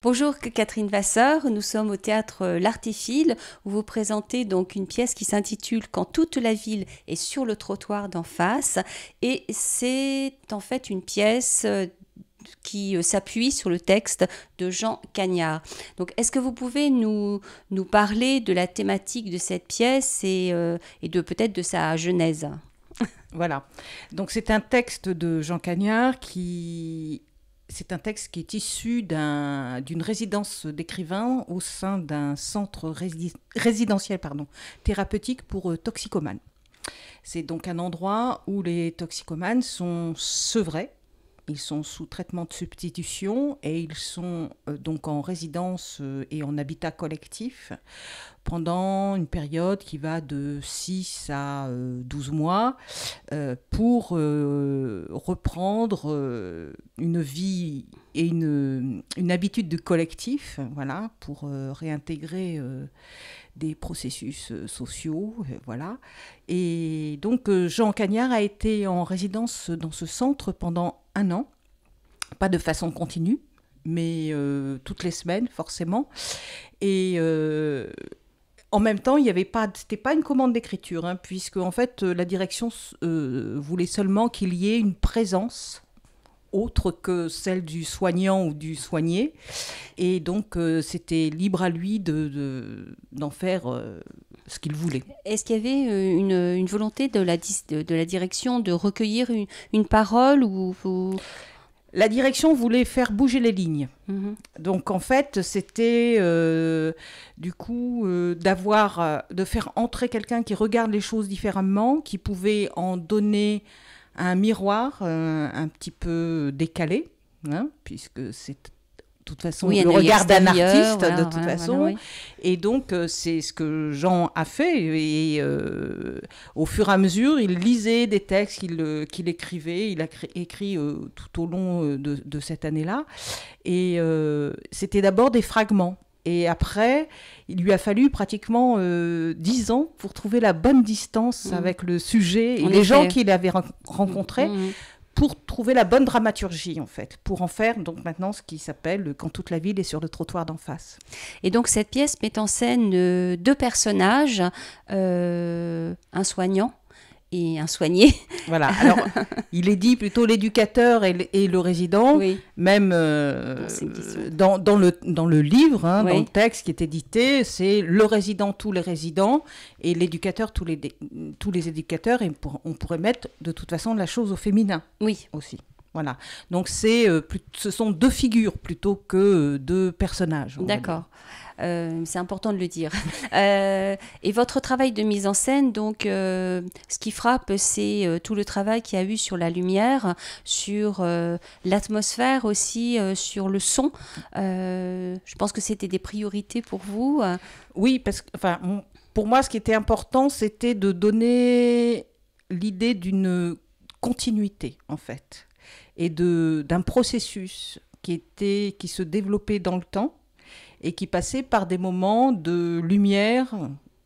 Bonjour Catherine Vasseur, nous sommes au théâtre L'Artéfile où vous présentez donc une pièce qui s'intitule Quand toute la ville est sur le trottoir d'en face, et c'est en fait une pièce qui s'appuie sur le texte de Jean Cagnard. Donc, est-ce que vous pouvez nous parler de la thématique de cette pièce et de peut-être de sa genèse? Voilà. Donc, c'est un texte de Jean Cagnard c'est un texte qui est issu d'une résidence d'écrivains au sein d'un centre résidentiel thérapeutique pour toxicomanes. C'est donc un endroit où les toxicomanes sont sevrés. Ils sont sous traitement de substitution et ils sont donc en résidence et en habitat collectif pendant une période qui va de 6 à 12 mois pour reprendre une vie et une habitude de collectif, voilà, pour réintégrer des processus sociaux, voilà. Et donc Jean Cagnard a été en résidence dans ce centre pendant 1 an, pas de façon continue, mais toutes les semaines forcément. Et en même temps, c'était pas une commande d'écriture, puisque en fait la direction voulait seulement qu'il y ait une présence autre que celle du soignant ou du soigné. Et donc, c'était libre à lui d'en faire ce qu'il voulait. Est-ce qu'il y avait une volonté de la direction de recueillir une parole ou... La direction voulait faire bouger les lignes. Mm-hmm. Donc, en fait, c'était du coup de faire entrer quelqu'un qui regarde les choses différemment, qui pouvait en donner un miroir un petit peu décalé, puisque c'est de toute façon le regard d'un artiste, voilà, de toute façon. Voilà, oui. Et donc, c'est ce que Jean a fait. Et au fur et à mesure, il lisait des textes qu'il écrivait. Il a écrit tout au long de cette année-là. Et c'était d'abord des fragments. Et après, il lui a fallu pratiquement 10 ans pour trouver la bonne distance avec le sujet et les gens qu'il avait rencontrés pour trouver la bonne dramaturgie, en fait, pour en faire donc maintenant ce qui s'appelle Quand toute la ville est sur le trottoir d'en face. Et donc cette pièce met en scène 2 personnages, un soignant et un soigné. Voilà, alors il est dit plutôt l'éducateur et le résident, oui. Même dans le livre, oui. Dans le texte qui est édité, c'est le résident, tous les résidents, et l'éducateur, tous les éducateurs, et on pourrait mettre de toute façon la chose au féminin, oui. Aussi. Voilà, donc ce sont 2 figures plutôt que 2 personnages. D'accord. C'est important de le dire. Et votre travail de mise en scène, donc, ce qui frappe, c'est tout le travail qu'il y a eu sur la lumière, sur l'atmosphère aussi, sur le son. Je pense que c'était des priorités pour vous. Oui, parce que, pour moi, ce qui était important, c'était de donner l'idée d'une continuité, en fait, et d'un processus qui se développait dans le temps, et qui passait par des moments de lumière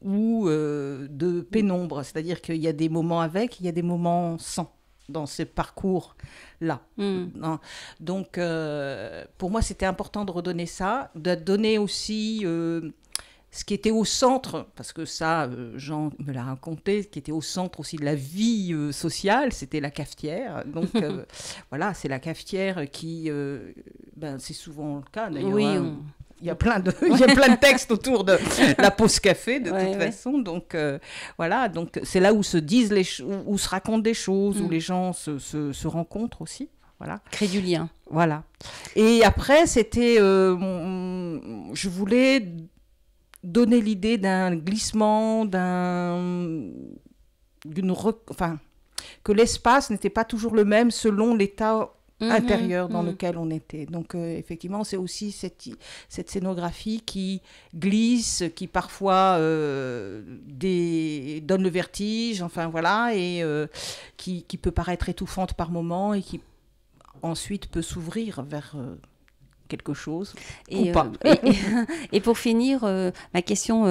ou de pénombre. C'est-à-dire qu'il y a des moments avec, il y a des moments sans dans ces parcours-là. Donc, pour moi, c'était important de redonner ça, de donner aussi ce qui était au centre, parce que ça, Jean me l'a raconté, ce qui était au centre aussi de la vie sociale, c'était la cafetière. Donc, voilà, c'est la cafetière qui... c'est souvent le cas, d'ailleurs. Oui, il y a plein de textes autour de la pause café, de toute façon. Donc, voilà. Donc, c'est là où se disent où se racontent des choses, où les gens se rencontrent aussi. Voilà. Crée du lien. Voilà. Et après, c'était... je voulais donner l'idée d'un glissement, que l'espace n'était pas toujours le même selon l'état intérieur dans lequel on était. Donc, effectivement, c'est aussi cette scénographie qui glisse, qui parfois donne le vertige, enfin voilà, et qui peut paraître étouffante par moments et qui ensuite peut s'ouvrir vers quelque chose Et, ou pas. Et pour finir, ma question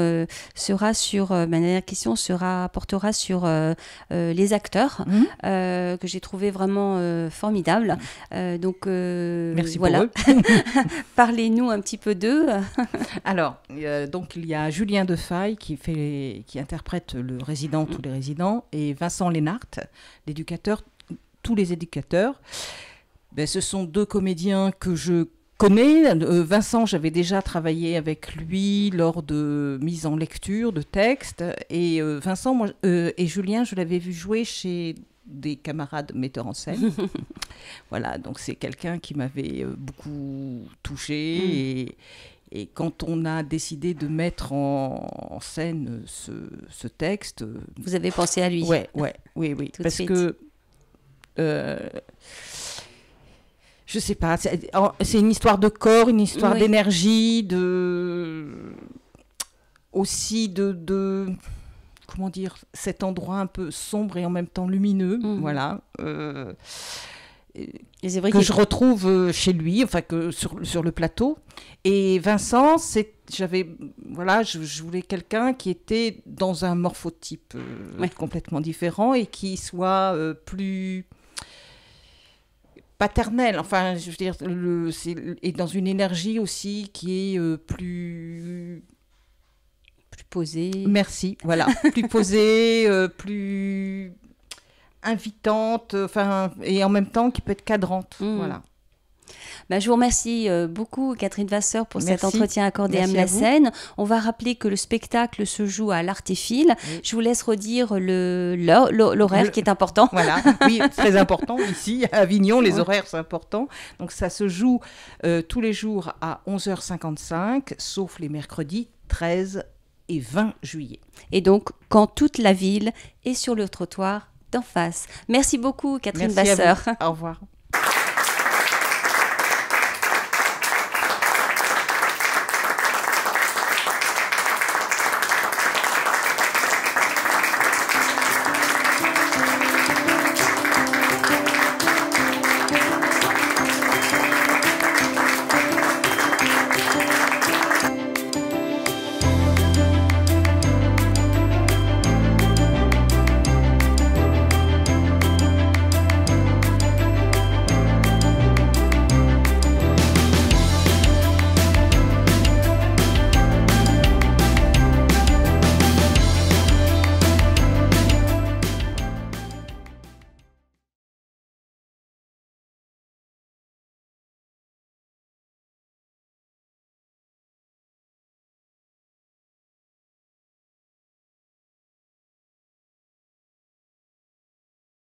sera sur, ma dernière question portera sur les acteurs que j'ai trouvé vraiment formidables. Merci voilà. pour eux. Parlez-nous un petit peu d'eux. Alors, donc il y a Julien Defaille qui interprète le résident, tous les résidents, et Vincent Lénart, l'éducateur, tous les éducateurs. Ben, ce sont deux comédiens que je connais. Vincent, j'avais déjà travaillé avec lui lors de mise en lecture de textes. Et Vincent et Julien, je l'avais vu jouer chez des camarades metteurs en scène. Voilà, donc c'est quelqu'un qui m'avait beaucoup touchée. Et quand on a décidé de mettre en scène ce texte... Vous avez pensé à lui. Oui. Parce que... je sais pas, c'est une histoire de corps, une histoire d'énergie, aussi de comment dire, cet endroit un peu sombre et en même temps lumineux, voilà. Et c'est vrai que je retrouve chez lui, enfin que sur le plateau. Et Vincent, je voulais quelqu'un qui était dans un morphotype complètement différent et qui soit plus paternel, enfin, je veux dire, et dans une énergie aussi qui est plus posée. Merci, voilà, plus posée, plus invitante, enfin, et en même temps qui peut être cadrante, voilà. Je vous remercie beaucoup, Catherine Vasseur, pour cet entretien accordé à la vous. scène. On va rappeler que le spectacle se joue à l'Artéfil. Oui. Je vous laisse redire l'horaire qui est important. Voilà, oui, très important. Ici, à Avignon, les horaires sont importants. Donc, ça se joue tous les jours à 11h55, sauf les mercredis 13 et 20 juillet. Et donc, quand toute la ville est sur le trottoir d'en face. Merci beaucoup, Catherine Vasseur. Au revoir.